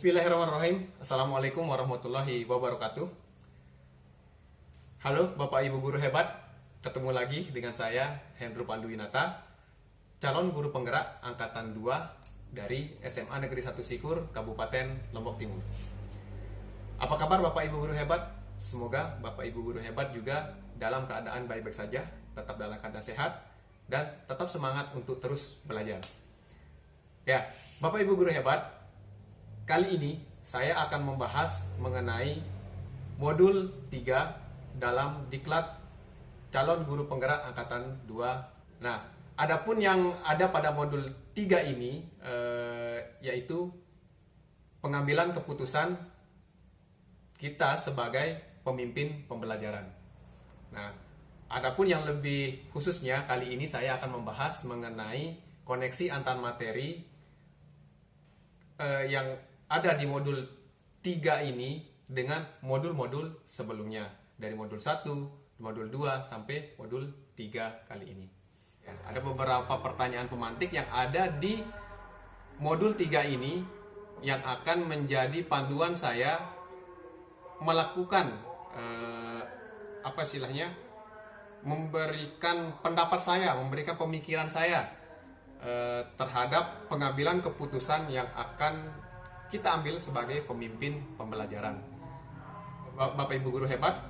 Bismillahirrahmanirrahim. Assalamualaikum warahmatullahi wabarakatuh. Halo Bapak Ibu guru hebat, ketemu lagi dengan saya Hendro Panduwinata, calon guru penggerak angkatan 2 dari SMA Negeri 1 Sikur, Kabupaten Lombok Timur. Apa kabar Bapak Ibu guru hebat? Semoga Bapak Ibu guru hebat juga dalam keadaan baik-baik saja, tetap dalam keadaan sehat, dan tetap semangat untuk terus belajar. Ya, Bapak Ibu guru hebat, kali ini saya akan membahas mengenai modul 3 dalam Diklat Calon Guru Penggerak Angkatan 2. Nah, adapun yang ada pada modul 3 ini yaitu pengambilan keputusan kita sebagai pemimpin pembelajaran. Nah, adapun yang lebih khususnya kali ini saya akan membahas mengenai koneksi antar materi yang ada di modul 3 ini dengan modul-modul sebelumnya, dari modul 1, modul 2 sampai modul 3 kali ini. Ya, ada beberapa pertanyaan pemantik yang ada di modul 3 ini yang akan menjadi panduan saya melakukan memberikan pendapat saya, memberikan pemikiran saya terhadap pengambilan keputusan yang akan kita ambil sebagai pemimpin pembelajaran. Bapak Ibu guru hebat,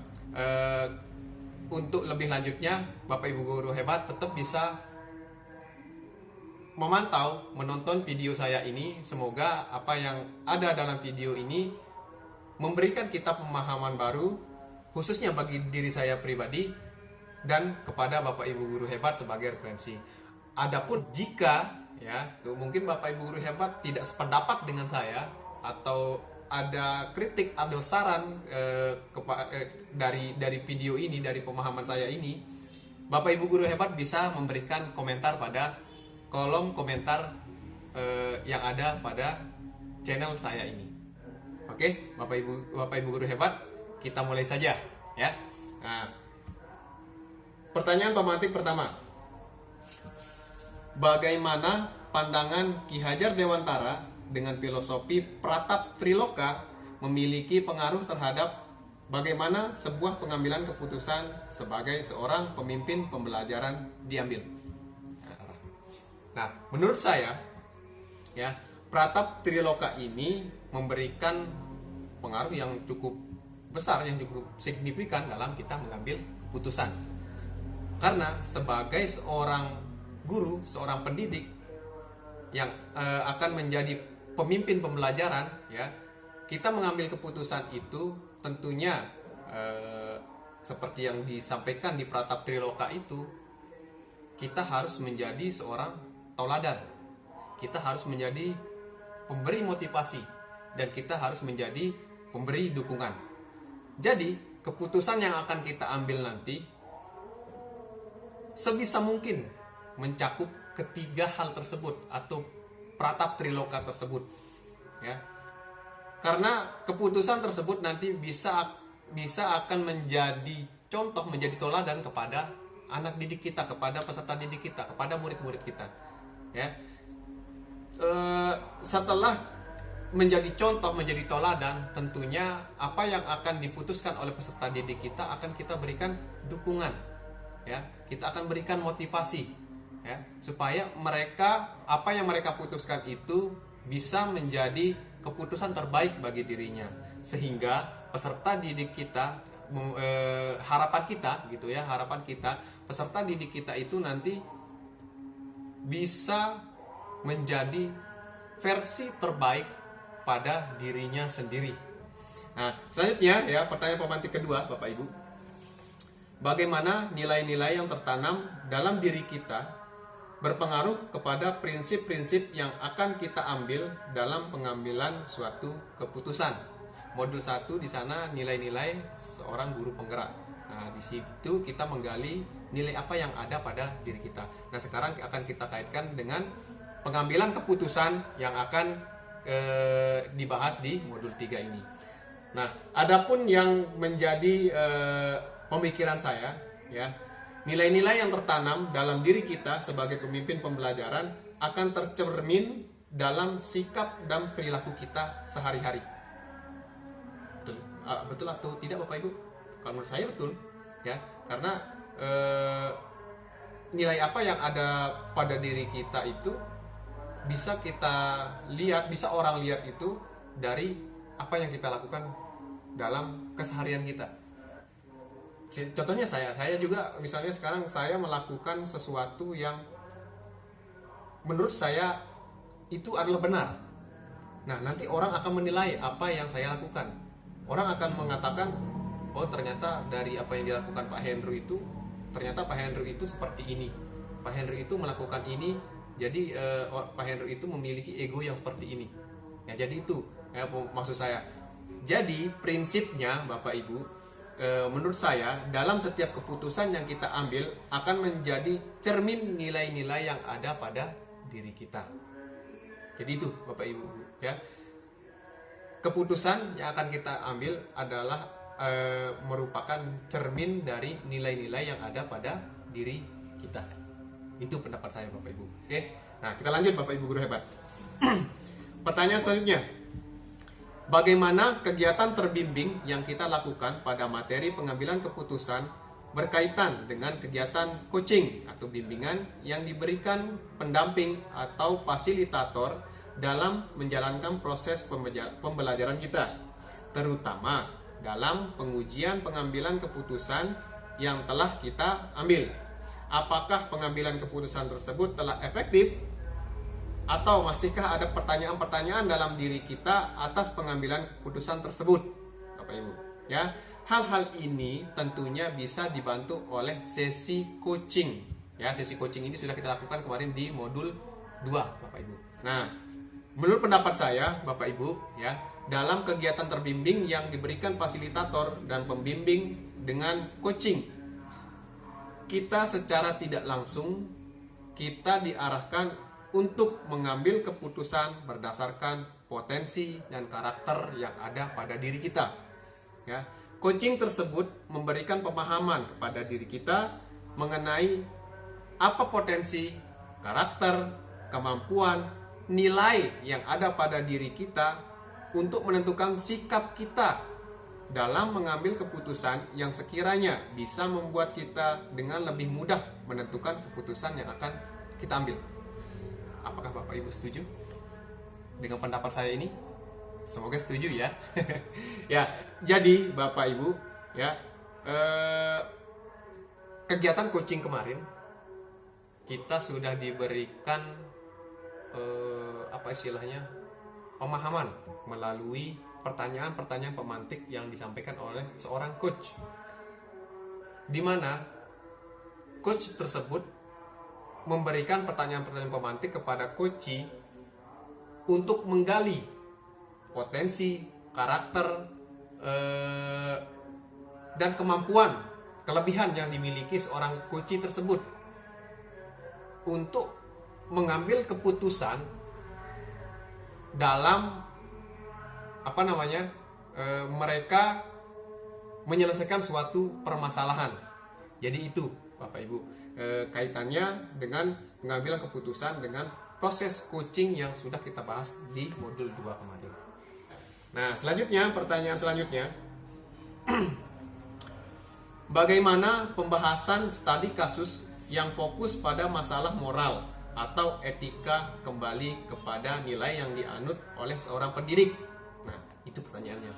untuk lebih lanjutnya Bapak Ibu guru hebat tetap bisa memantau, menonton video saya ini. Semoga apa yang ada dalam video ini memberikan kita pemahaman baru, khususnya bagi diri saya pribadi dan kepada Bapak Ibu guru hebat sebagai referensi. Adapun jika mungkin Bapak Ibu guru hebat tidak sependapat dengan saya atau ada kritik atau saran dari video ini, dari pemahaman saya ini, Bapak Ibu guru hebat bisa memberikan komentar pada kolom komentar yang ada pada channel saya ini. Oke, Bapak Ibu guru hebat, kita mulai saja ya. Nah, pertanyaan pemantik pertama. Bagaimana pandangan Ki Hajar Dewantara dengan filosofi Pratap Triloka memiliki pengaruh terhadap bagaimana sebuah pengambilan keputusan sebagai seorang pemimpin pembelajaran diambil? Nah, menurut saya Pratap Triloka ini memberikan pengaruh yang cukup besar, yang cukup signifikan dalam kita mengambil keputusan. Karena sebagai seorang guru, seorang pendidik yang akan menjadi pemimpin pembelajaran, kita mengambil keputusan itu tentunya seperti yang disampaikan di Pratap Triloka itu, kita harus menjadi seorang tauladan, kita harus menjadi pemberi motivasi, dan kita harus menjadi pemberi dukungan. Jadi keputusan yang akan kita ambil nanti sebisa mungkin mencakup ketiga hal tersebut atau Pratap Triloka tersebut, karena keputusan tersebut nanti bisa akan menjadi contoh, menjadi teladan kepada anak didik kita, kepada peserta didik kita, kepada murid-murid kita. Setelah menjadi contoh, menjadi teladan, tentunya apa yang akan diputuskan oleh peserta didik kita akan kita berikan dukungan, kita akan berikan motivasi. Supaya mereka, apa yang mereka putuskan itu bisa menjadi keputusan terbaik bagi dirinya, sehingga peserta didik kita, harapan kita peserta didik kita itu nanti bisa menjadi versi terbaik pada dirinya sendiri. Nah, selanjutnya pertanyaan pemantik kedua, Bapak Ibu. Bagaimana nilai-nilai yang tertanam dalam diri kita berpengaruh kepada prinsip-prinsip yang akan kita ambil dalam pengambilan suatu keputusan? Modul 1 di sana nilai-nilai seorang guru penggerak. Nah, di situ kita menggali nilai apa yang ada pada diri kita. Nah, sekarang akan kita kaitkan dengan pengambilan keputusan yang akan dibahas di modul 3 ini. Nah, adapun yang menjadi pemikiran saya, nilai-nilai yang tertanam dalam diri kita sebagai pemimpin pembelajaran akan tercermin dalam sikap dan perilaku kita sehari-hari. Betul, betul atau tidak Bapak Ibu? Kalau menurut saya betul, ya, karena nilai apa yang ada pada diri kita itu bisa kita lihat, bisa orang lihat itu dari apa yang kita lakukan dalam keseharian kita. Contohnya saya juga misalnya sekarang saya melakukan sesuatu yang menurut saya itu adalah benar. Nah, nanti orang akan menilai apa yang saya lakukan. Orang akan mengatakan, oh ternyata dari apa yang dilakukan Pak Hendro itu, ternyata Pak Hendro itu seperti ini. Pak Hendro itu melakukan ini, jadi Pak Hendro itu memiliki ego yang seperti ini. Ya, jadi itu maksud saya. Jadi prinsipnya Bapak Ibu, menurut saya dalam setiap keputusan yang kita ambil akan menjadi cermin nilai-nilai yang ada pada diri kita. Jadi itu Bapak Ibu, ya. Keputusan yang akan kita ambil adalah merupakan cermin dari nilai-nilai yang ada pada diri kita. Itu pendapat saya Bapak Ibu. Oke. Nah, kita lanjut Bapak Ibu guru hebat. Pertanyaan selanjutnya. Bagaimana kegiatan terbimbing yang kita lakukan pada materi pengambilan keputusan berkaitan dengan kegiatan coaching atau bimbingan yang diberikan pendamping atau fasilitator dalam menjalankan proses pembelajaran kita, terutama dalam pengujian pengambilan keputusan yang telah kita ambil. Apakah pengambilan keputusan tersebut telah efektif? Atau masihkah ada pertanyaan-pertanyaan dalam diri kita atas pengambilan keputusan tersebut, Bapak Ibu? Ya, hal-hal ini tentunya bisa dibantu oleh sesi coaching. Ya, sesi coaching ini sudah kita lakukan kemarin di modul 2, Bapak Ibu. Nah, menurut pendapat saya, Bapak Ibu, ya, dalam kegiatan terbimbing yang diberikan fasilitator dan pembimbing dengan coaching, kita secara tidak langsung kita diarahkan untuk mengambil keputusan berdasarkan potensi dan karakter yang ada pada diri kita. Ya, coaching tersebut memberikan pemahaman kepada diri kita mengenai apa potensi, karakter, kemampuan, nilai yang ada pada diri kita untuk menentukan sikap kita dalam mengambil keputusan yang sekiranya bisa membuat kita dengan lebih mudah menentukan keputusan yang akan kita ambil. Apakah Bapak Ibu setuju dengan pendapat saya ini? Semoga setuju ya. Ya, jadi Bapak Ibu, ya, kegiatan coaching kemarin kita sudah diberikan apa istilahnya, pemahaman melalui pertanyaan-pertanyaan pemantik yang disampaikan oleh seorang coach, di mana coach tersebut memberikan pertanyaan-pertanyaan pemantik kepada coachee untuk menggali potensi, karakter, dan kemampuan, kelebihan yang dimiliki seorang coachee tersebut untuk mengambil keputusan dalam mereka menyelesaikan suatu permasalahan. Jadi itu Bapak Ibu, kaitannya dengan pengambilan keputusan dengan proses coaching yang sudah kita bahas di modul 2 kemarin. Nah, selanjutnya, pertanyaan selanjutnya, bagaimana pembahasan studi kasus yang fokus pada masalah moral atau etika kembali kepada nilai yang dianut oleh seorang pendidik? Nah, itu pertanyaannya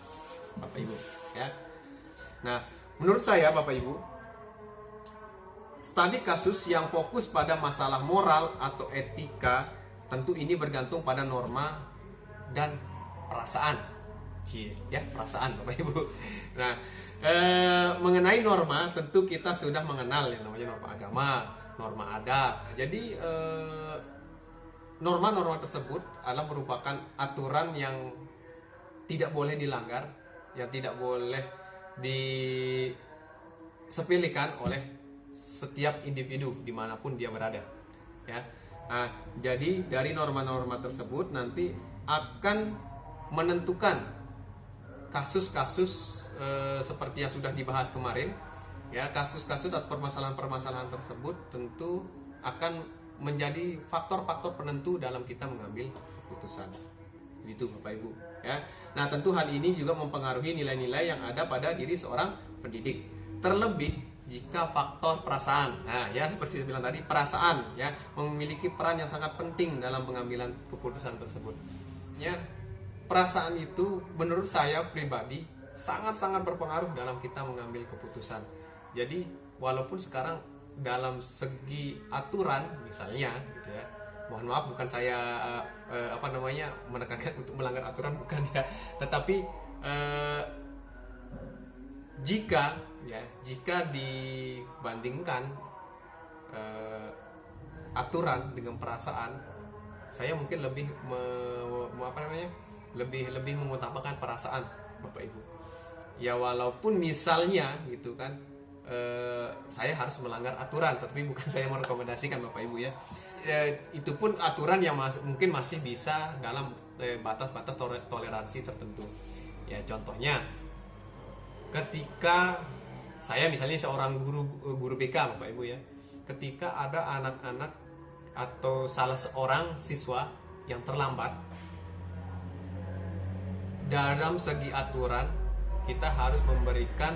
Bapak Ibu, ya. Nah, menurut saya Bapak Ibu, studi kasus yang fokus pada masalah moral atau etika tentu ini bergantung pada norma dan perasaan. Ya, perasaan Bapak Ibu. Nah, mengenai norma tentu kita sudah mengenal yang namanya norma agama, norma adat. Jadi norma-norma tersebut adalah merupakan aturan yang tidak boleh dilanggar, yang tidak boleh disepelekan oleh setiap individu dimanapun dia berada, ya. Nah, jadi dari norma-norma tersebut nanti akan menentukan kasus-kasus seperti yang sudah dibahas kemarin, ya. Kasus-kasus atau permasalahan-permasalahan tersebut tentu akan menjadi faktor-faktor penentu dalam kita mengambil keputusan. Itu Bapak Ibu ya. Nah, tentu hal ini juga mempengaruhi nilai-nilai yang ada pada diri seorang pendidik. Terlebih jika faktor perasaan. Nah, ya seperti saya bilang tadi, perasaan ya memiliki peran yang sangat penting dalam pengambilan keputusan tersebut. Ya, perasaan itu menurut saya pribadi sangat-sangat berpengaruh dalam kita mengambil keputusan. Jadi, walaupun sekarang dalam segi aturan misalnya gitu ya, mohon maaf bukan saya menekankan untuk melanggar aturan, bukan ya, tetapi jika dibandingkan aturan dengan perasaan, saya mungkin lebih lebih mengutamakan perasaan Bapak Ibu. Ya walaupun misalnya gitu kan saya harus melanggar aturan, tetapi bukan saya merekomendasikan Bapak Ibu ya. Itu pun aturan yang mungkin masih bisa dalam batas-batas toleransi tertentu. Ya contohnya, ketika saya misalnya seorang guru BK Bapak Ibu ya, ketika ada anak-anak atau salah seorang siswa yang terlambat, dalam segi aturan kita harus memberikan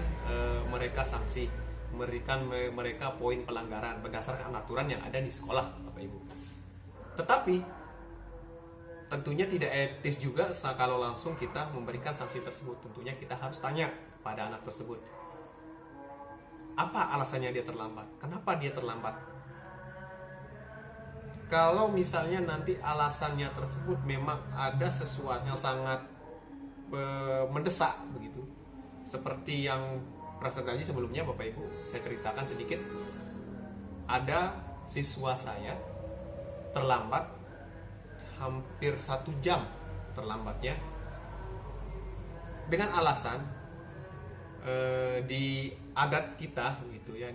mereka sanksi, memberikan mereka poin pelanggaran berdasarkan aturan yang ada di sekolah Bapak Ibu. Tetapi tentunya tidak etis juga kalau langsung kita memberikan sanksi tersebut. Tentunya kita harus tanya kepada anak tersebut, apa alasannya dia terlambat, kenapa dia terlambat. Kalau misalnya nanti alasannya tersebut memang ada sesuatu yang sangat mendesak begitu, seperti yang pernah terjadi sebelumnya Bapak Ibu, saya ceritakan sedikit. Ada siswa saya terlambat hampir 1 jam terlambatnya, dengan alasan di adat kita gitu ya,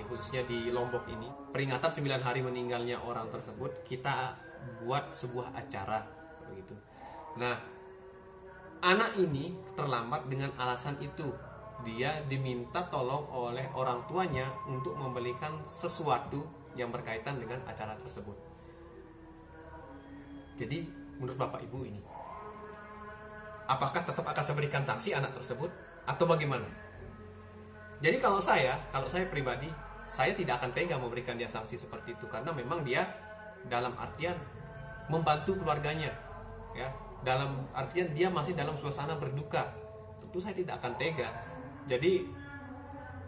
khususnya di Lombok ini, peringatan 9 hari meninggalnya orang tersebut, kita buat sebuah acara begitu. Nah, anak ini terlambat dengan alasan itu. Dia diminta tolong oleh orang tuanya untuk membelikan sesuatu yang berkaitan dengan acara tersebut. Jadi, menurut Bapak Ibu ini, apakah tetap akan saya berikan sanksi anak tersebut atau bagaimana? Jadi kalau saya pribadi, saya tidak akan tega memberikan dia sanksi seperti itu, karena memang dia dalam artian membantu keluarganya, ya. Dalam artian dia masih dalam suasana berduka. Tentu saya tidak akan tega. Jadi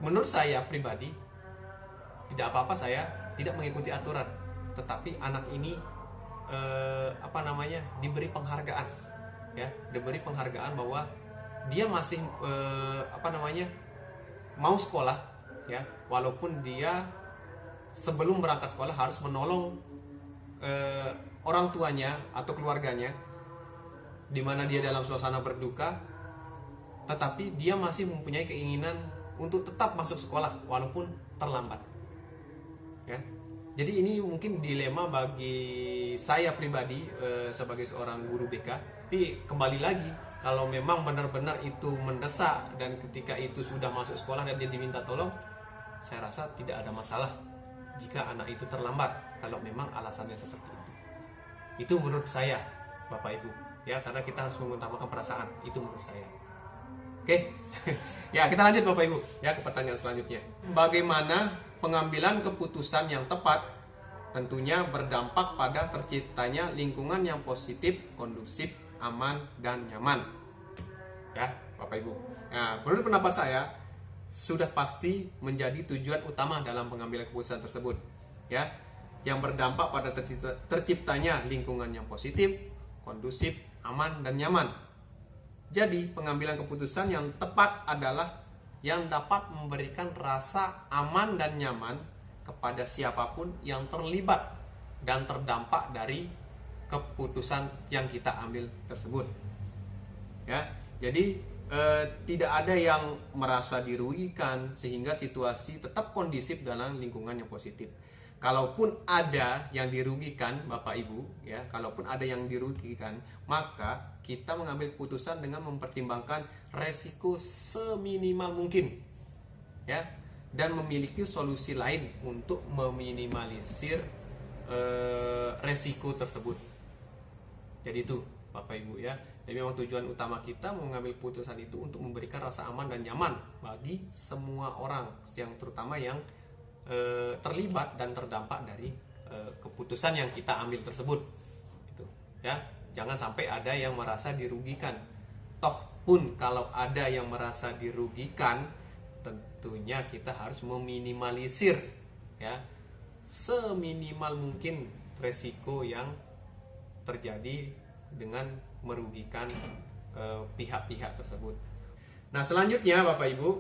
menurut saya pribadi, tidak apa-apa saya tidak mengikuti aturan, tetapi anak ini diberi penghargaan, ya, diberi penghargaan bahwa dia masih mau sekolah, ya, walaupun dia sebelum berangkat sekolah harus menolong orang tuanya atau keluarganya, di mana dia dalam suasana berduka, tetapi dia masih mempunyai keinginan untuk tetap masuk sekolah walaupun terlambat, ya. Jadi ini mungkin dilema bagi saya pribadi sebagai seorang guru BK. Tapi kembali lagi, kalau memang benar-benar itu mendesak dan ketika itu sudah masuk sekolah dan dia diminta tolong, saya rasa tidak ada masalah jika anak itu terlambat kalau memang alasannya seperti itu. Itu menurut saya Bapak Ibu, ya, karena kita harus mengutamakan perasaan. Itu menurut saya. Oke. Ya, kita lanjut Bapak Ibu ya ke pertanyaan selanjutnya. Bagaimana pengambilan keputusan yang tepat tentunya berdampak pada terciptanya lingkungan yang positif, kondusif, aman, dan nyaman. Ya, Bapak Ibu. Nah, menurut pendapat saya, sudah pasti menjadi tujuan utama dalam pengambilan keputusan tersebut. Ya, yang berdampak pada terciptanya lingkungan yang positif, kondusif, aman, dan nyaman. Jadi, pengambilan keputusan yang tepat adalah yang dapat memberikan rasa aman dan nyaman kepada siapapun yang terlibat dan terdampak dari keputusan yang kita ambil tersebut. Ya, jadi tidak ada yang merasa dirugikan sehingga situasi tetap kondusif dalam lingkungan yang positif. Kalaupun ada yang dirugikan, Bapak Ibu, ya, kalaupun ada yang dirugikan, maka kita mengambil keputusan dengan mempertimbangkan resiko seminimal mungkin, ya, dan memiliki solusi lain untuk meminimalisir resiko tersebut. Jadi itu Bapak Ibu ya. Jadi memang tujuan utama kita mengambil keputusan itu untuk memberikan rasa aman dan nyaman bagi semua orang, yang terutama yang terlibat dan terdampak dari keputusan yang kita ambil tersebut. Gitu ya. Jangan sampai ada yang merasa dirugikan. Toh pun kalau ada yang merasa dirugikan, tentunya kita harus meminimalisir ya seminimal mungkin resiko yang terjadi dengan merugikan pihak-pihak tersebut. Nah, selanjutnya Bapak Ibu,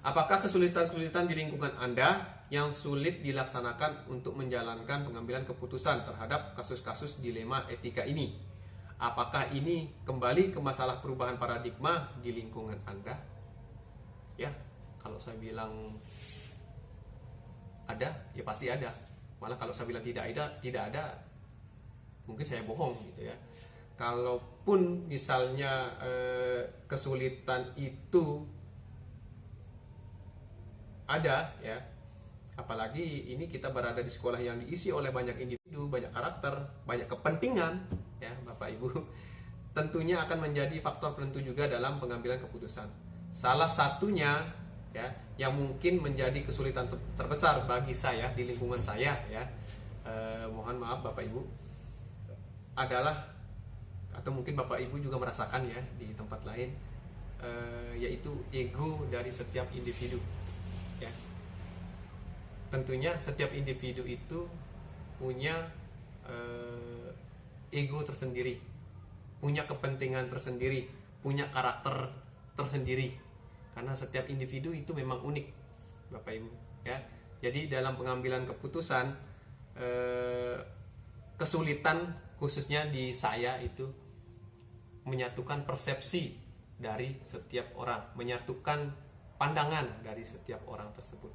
apakah kesulitan-kesulitan di lingkungan Anda yang sulit dilaksanakan untuk menjalankan pengambilan keputusan terhadap kasus-kasus dilema etika ini? Apakah ini kembali ke masalah perubahan paradigma di lingkungan Anda? Ya, kalau saya bilang ada, ya pasti ada. Malah kalau saya bilang tidak ada, mungkin saya bohong gitu ya. Kalaupun misalnya kesulitan itu ada ya, apalagi ini kita berada di sekolah yang diisi oleh banyak individu, banyak karakter, banyak kepentingan ya Bapak Ibu, tentunya akan menjadi faktor penentu juga dalam pengambilan keputusan. Salah satunya ya yang mungkin menjadi kesulitan terbesar bagi saya di lingkungan saya ya, mohon maaf Bapak Ibu, adalah, atau mungkin Bapak Ibu juga merasakan ya di tempat lain, yaitu ego dari setiap individu ya. Tentunya setiap individu itu punya ego tersendiri, punya kepentingan tersendiri, punya karakter tersendiri. Karena setiap individu itu memang unik Bapak Ibu ya. Jadi dalam pengambilan keputusan, kesulitan khususnya di saya itu menyatukan persepsi dari setiap orang, menyatukan pandangan dari setiap orang tersebut.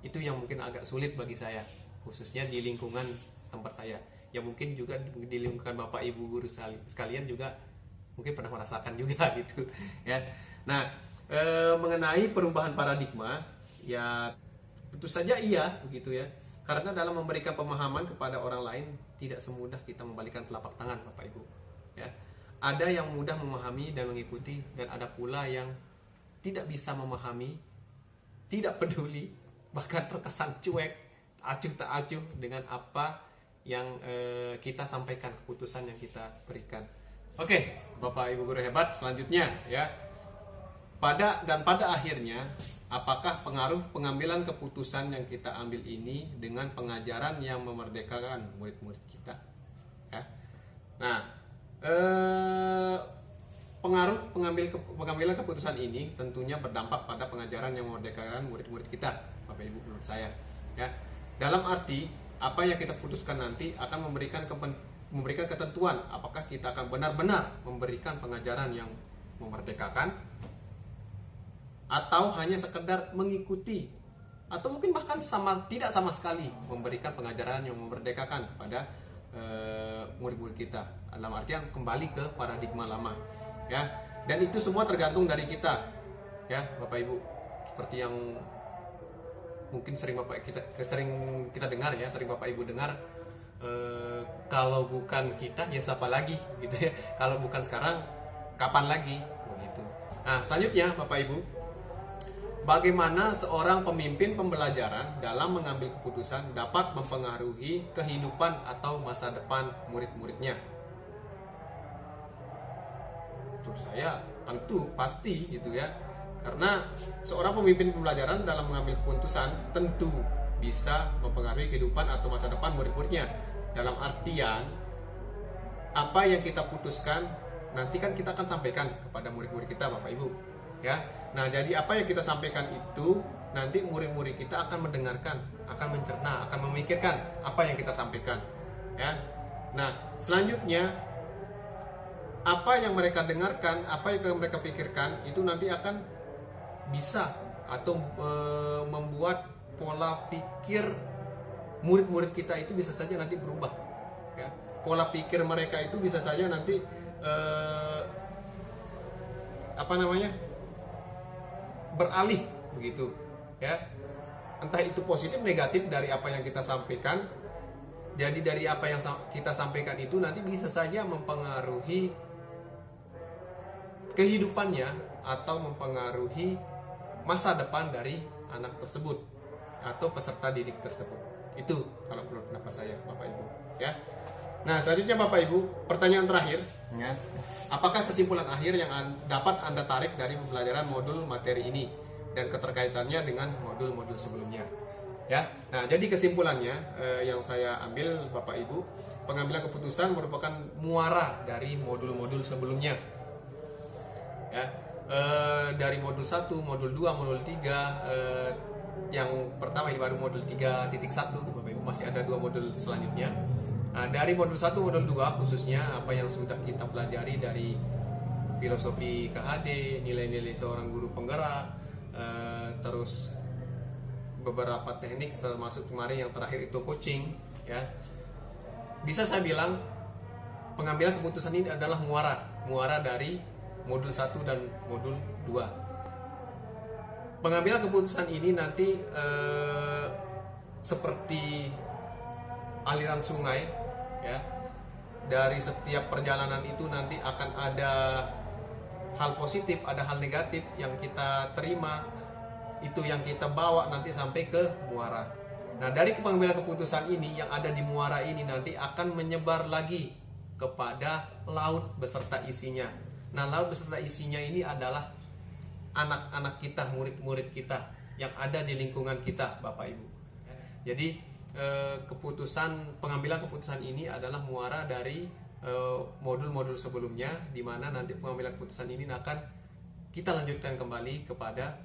Itu yang mungkin agak sulit bagi saya, khususnya di lingkungan tempat saya. Ya mungkin juga di lingkungan Bapak Ibu guru sekalian juga mungkin pernah merasakan juga gitu ya. Nah, mengenai perubahan paradigma, ya tentu saja iya begitu ya. Karena dalam memberikan pemahaman kepada orang lain tidak semudah kita membalikan telapak tangan Bapak Ibu ya. Ada yang mudah memahami dan mengikuti, dan ada pula yang tidak bisa memahami, tidak peduli, bahkan terkesan cuek, acuh tak acuh dengan apa yang kita sampaikan, keputusan yang kita berikan. Oke, Bapak Ibu guru hebat, selanjutnya ya. Pada akhirnya, apakah pengaruh pengambilan keputusan yang kita ambil ini dengan pengajaran yang memerdekakan murid-murid kita? Ya. Nah, pengaruh pengambilan keputusan ini tentunya berdampak pada pengajaran yang memerdekakan murid-murid kita, Bapak Ibu, menurut saya. Ya. Dalam arti, apa yang kita putuskan nanti akan memberikan ketentuan apakah kita akan benar-benar memberikan pengajaran yang memerdekakan, atau hanya sekedar mengikuti, atau mungkin bahkan tidak sama sekali memberikan pengajaran yang memerdekakan kepada murid-murid kita, dalam artian kembali ke paradigma lama ya. Dan itu semua tergantung dari kita ya Bapak Ibu, seperti yang mungkin sering kita dengar ya, sering Bapak Ibu dengar, kalau bukan kita ya siapa lagi gitu ya, kalau bukan sekarang kapan lagi begitu. Nah, selanjutnya Bapak Ibu, bagaimana seorang pemimpin pembelajaran dalam mengambil keputusan dapat mempengaruhi kehidupan atau masa depan murid-muridnya? Menurut saya tentu pasti gitu ya. Karena seorang pemimpin pembelajaran dalam mengambil keputusan tentu bisa mempengaruhi kehidupan atau masa depan murid-muridnya. Dalam artian, apa yang kita putuskan nanti kan kita akan sampaikan kepada murid-murid kita Bapak Ibu ya. Nah, jadi apa yang kita sampaikan itu nanti murid-murid kita akan mendengarkan, akan mencerna, akan memikirkan apa yang kita sampaikan ya. Nah, selanjutnya apa yang mereka dengarkan, apa yang mereka pikirkan itu nanti akan bisa atau membuat pola pikir murid-murid kita itu bisa saja nanti berubah ya. Pola pikir mereka itu bisa saja nanti beralih begitu ya, entah itu positif negatif dari apa yang kita sampaikan Jadi dari apa yang kita sampaikan itu nanti bisa saja mempengaruhi kehidupannya atau mempengaruhi masa depan dari anak tersebut atau peserta didik tersebut. Itu kalau menurut pendapat saya, Bapak Ibu, ya. Nah, selanjutnya Bapak Ibu, pertanyaan terakhir, ya. Apakah kesimpulan akhir yang dapat Anda tarik dari pembelajaran modul materi ini dan keterkaitannya dengan modul-modul sebelumnya? Ya. Nah, jadi kesimpulannya yang saya ambil Bapak Ibu, pengambilan keputusan merupakan muara dari modul-modul sebelumnya. Ya. Dari modul 1, modul 2, modul 3, yang pertama ini baru modul 3.1, Bapak Ibu, masih ada 2 modul selanjutnya. Nah, dari modul 1, modul 2 khususnya apa yang sudah kita pelajari dari filosofi KHD, nilai-nilai seorang guru penggerak, terus beberapa teknik termasuk kemarin yang terakhir itu coaching, ya. Bisa saya bilang pengambilan keputusan ini adalah muara dari modul 1 dan modul 2. Pengambilan keputusan ini nanti seperti aliran sungai, ya. Dari setiap perjalanan itu nanti akan ada hal positif, ada hal negatif yang kita terima, itu yang kita bawa nanti sampai ke muara. Nah, dari pengambilan keputusan ini yang ada di muara ini nanti akan menyebar lagi kepada laut beserta isinya. Nah, laut beserta isinya ini adalah anak-anak kita, murid-murid kita yang ada di lingkungan kita, Bapak Ibu. Jadi pengambilan keputusan ini adalah muara dari modul-modul sebelumnya, di mana nanti pengambilan keputusan ini akan kita lanjutkan kembali kepada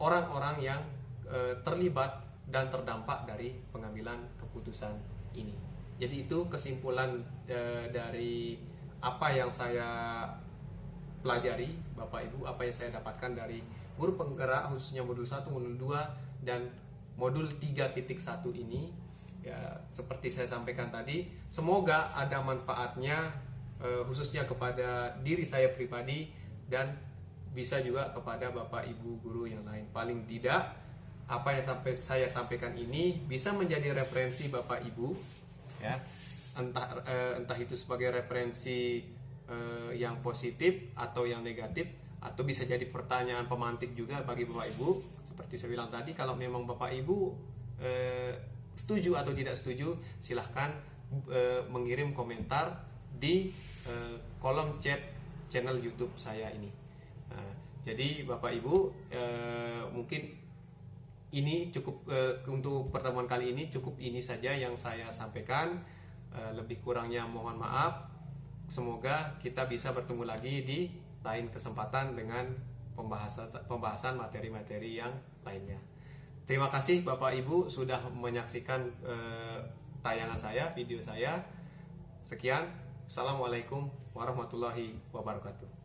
orang-orang yang terlibat dan terdampak dari pengambilan keputusan ini. Jadi itu kesimpulan dari apa yang saya pelajari, Bapak Ibu, apa yang saya dapatkan dari guru penggerak khususnya modul 1, modul 2 dan modul 3.1 ini. Ya, seperti saya sampaikan tadi, semoga ada manfaatnya khususnya kepada diri saya pribadi dan bisa juga kepada Bapak Ibu guru yang lain. Paling tidak apa yang saya sampaikan ini bisa menjadi referensi Bapak Ibu, ya. Entah itu sebagai referensi yang positif atau yang negatif, atau bisa jadi pertanyaan pemantik juga bagi Bapak Ibu. Seperti saya bilang tadi, kalau memang Bapak Ibu setuju atau tidak setuju, silahkan mengirim komentar di kolom chat channel YouTube saya ini. Nah, jadi Bapak Ibu, mungkin ini cukup untuk pertemuan kali ini, cukup ini saja yang saya sampaikan. Lebih kurangnya mohon maaf. Semoga kita bisa bertemu lagi di lain kesempatan dengan pembahasan materi-materi yang lainnya. Terima kasih Bapak Ibu sudah menyaksikan tayangan saya, video saya. Sekian. Assalamualaikum warahmatullahi wabarakatuh.